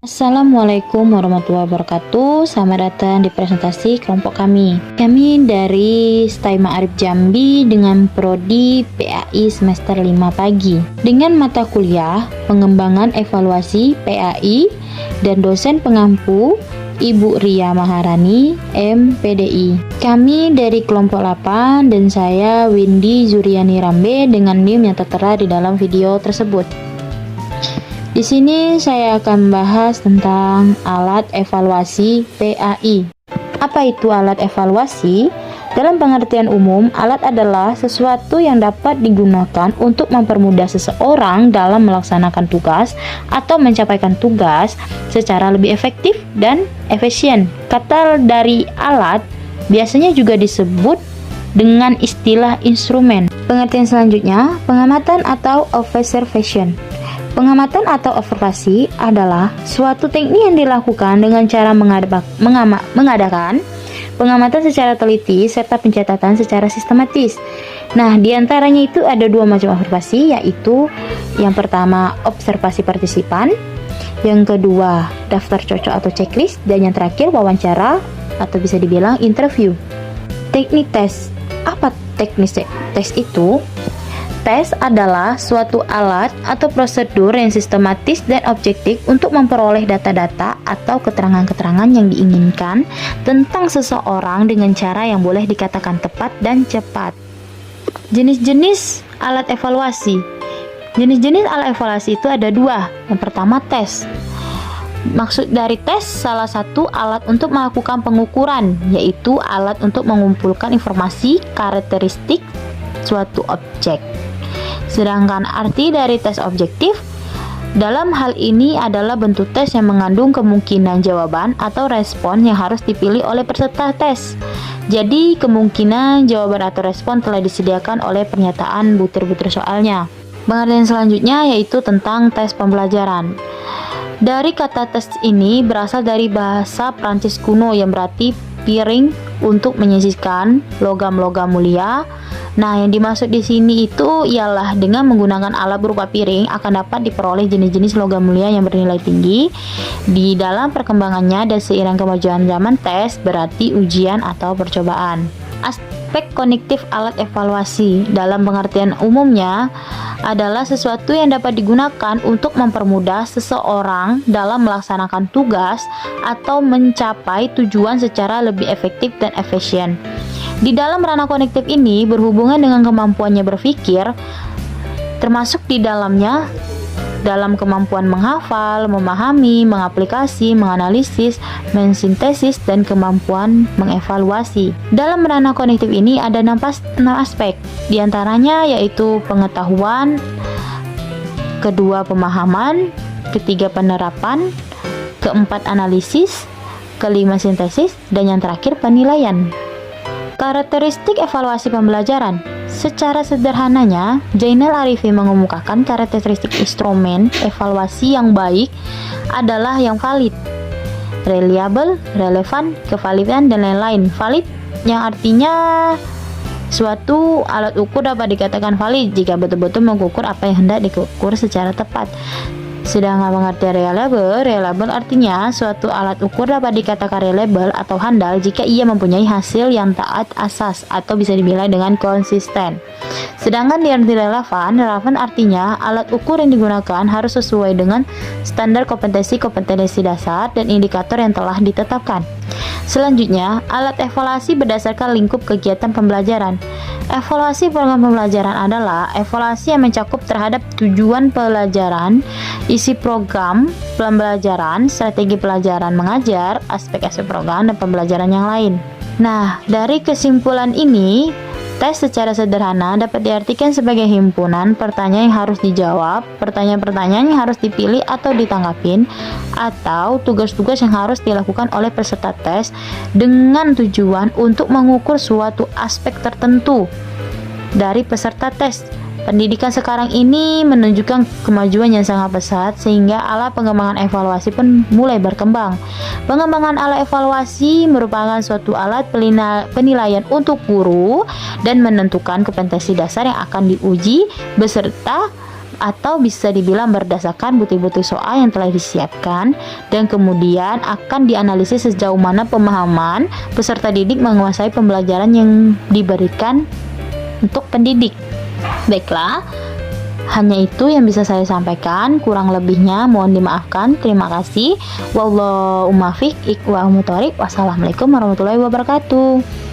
Assalamualaikum warahmatullahi wabarakatuh. Selamat datang di presentasi kelompok kami. Kami dari STAI Ma'arif Jambi dengan prodi PAI semester 5 pagi. Dengan mata kuliah pengembangan evaluasi PAI dan dosen pengampu Ibu Ria Maharani, MPDI. Kami dari kelompok 8 dan saya Windy Zuriani Rambe dengan NIM yang tertera di dalam video tersebut. Di sini saya akan membahas tentang alat evaluasi PAI. Apa itu alat evaluasi? Dalam pengertian umum, alat adalah sesuatu yang dapat digunakan untuk mempermudah seseorang dalam melaksanakan tugas atau mencapaikan tugas secara lebih efektif dan efisien. Kata dari alat biasanya juga disebut dengan istilah instrumen. Pengertian selanjutnya, pengamatan atau observation. Pengamatan atau observasi adalah suatu teknik yang dilakukan dengan cara mengadakan pengamatan secara teliti serta pencatatan secara sistematis. Nah, diantaranya itu ada dua macam observasi, yaitu yang pertama observasi partisipan, yang kedua daftar cocok atau checklist, dan yang terakhir wawancara atau bisa dibilang interview. Teknik tes. Apa teknik tes itu? Tes adalah suatu alat atau prosedur yang sistematis dan objektif untuk memperoleh data-data atau keterangan-keterangan yang diinginkan tentang seseorang dengan cara yang boleh dikatakan tepat dan cepat. Jenis-jenis alat evaluasi. Jenis-jenis alat evaluasi itu ada dua. Yang pertama tes. Maksud dari tes salah satu alat untuk melakukan pengukuran, yaitu alat untuk mengumpulkan informasi karakteristik suatu objek. Sedangkan arti dari tes objektif dalam hal ini adalah bentuk tes yang mengandung kemungkinan jawaban atau respon yang harus dipilih oleh peserta tes. Jadi kemungkinan jawaban atau respon telah disediakan oleh pernyataan butir-butir soalnya. Pengertian selanjutnya yaitu tentang tes pembelajaran. Dari kata tes ini berasal dari bahasa Prancis kuno yang berarti piring untuk menyisihkan logam-logam mulia. Nah, yang dimaksud di sini itu ialah dengan menggunakan alat berupa piring akan dapat diperoleh jenis-jenis logam mulia yang bernilai tinggi di dalam perkembangannya, dan seiring kemajuan zaman tes berarti ujian atau percobaan. Aspek kognitif alat evaluasi dalam pengertian umumnya adalah sesuatu yang dapat digunakan untuk mempermudah seseorang dalam melaksanakan tugas atau mencapai tujuan secara lebih efektif dan efisien. Di dalam ranah kognitif ini berhubungan dengan kemampuannya berpikir, termasuk di dalamnya dalam kemampuan menghafal, memahami, mengaplikasi, menganalisis, mensintesis, dan kemampuan mengevaluasi. Dalam ranah kognitif ini ada 6 aspek, diantaranya yaitu pengetahuan, kedua pemahaman, ketiga penerapan, keempat analisis, kelima sintesis, dan yang terakhir penilaian. Karakteristik evaluasi pembelajaran. Secara sederhananya, Zainal Arifin mengemukakan karakteristik instrumen evaluasi yang baik adalah yang valid, reliable, relevan, kevalidan, dan lain-lain. Valid yang artinya suatu alat ukur dapat dikatakan valid jika betul-betul mengukur apa yang hendak diukur secara tepat. Sedangkan pengertian reliable artinya suatu alat ukur dapat dikatakan reliable atau handal jika ia mempunyai hasil yang taat asas atau bisa dibilang dengan konsisten. Sedangkan di arti relevan artinya alat ukur yang digunakan harus sesuai dengan standar kompetensi dasar dan indikator yang telah ditetapkan. Selanjutnya, alat evaluasi berdasarkan lingkup kegiatan pembelajaran. Evaluasi program pembelajaran adalah evaluasi yang mencakup terhadap tujuan pelajaran, isi program pembelajaran, strategi pelajaran mengajar, aspek-aspek program, dan pembelajaran yang lain. Nah, dari kesimpulan ini, tes secara sederhana dapat diartikan sebagai himpunan pertanyaan yang harus dijawab, pertanyaan-pertanyaan yang harus dipilih atau ditanggapin, atau tugas-tugas yang harus dilakukan oleh peserta tes dengan tujuan untuk mengukur suatu aspek tertentu dari peserta tes. Pendidikan sekarang ini menunjukkan kemajuan yang sangat pesat sehingga alat pengembangan evaluasi pun mulai berkembang. Pengembangan alat evaluasi merupakan suatu alat penilaian untuk guru dan menentukan kompetensi dasar yang akan diuji beserta atau bisa dibilang berdasarkan bukti-bukti soal yang telah disiapkan, dan kemudian akan dianalisis sejauh mana pemahaman peserta didik menguasai pembelajaran yang diberikan untuk pendidik. Baiklah, hanya itu yang bisa saya sampaikan, kurang lebihnya mohon dimaafkan. Terima kasih. Wallahumma fiq wa Wassalamualaikum warahmatullahi wabarakatuh.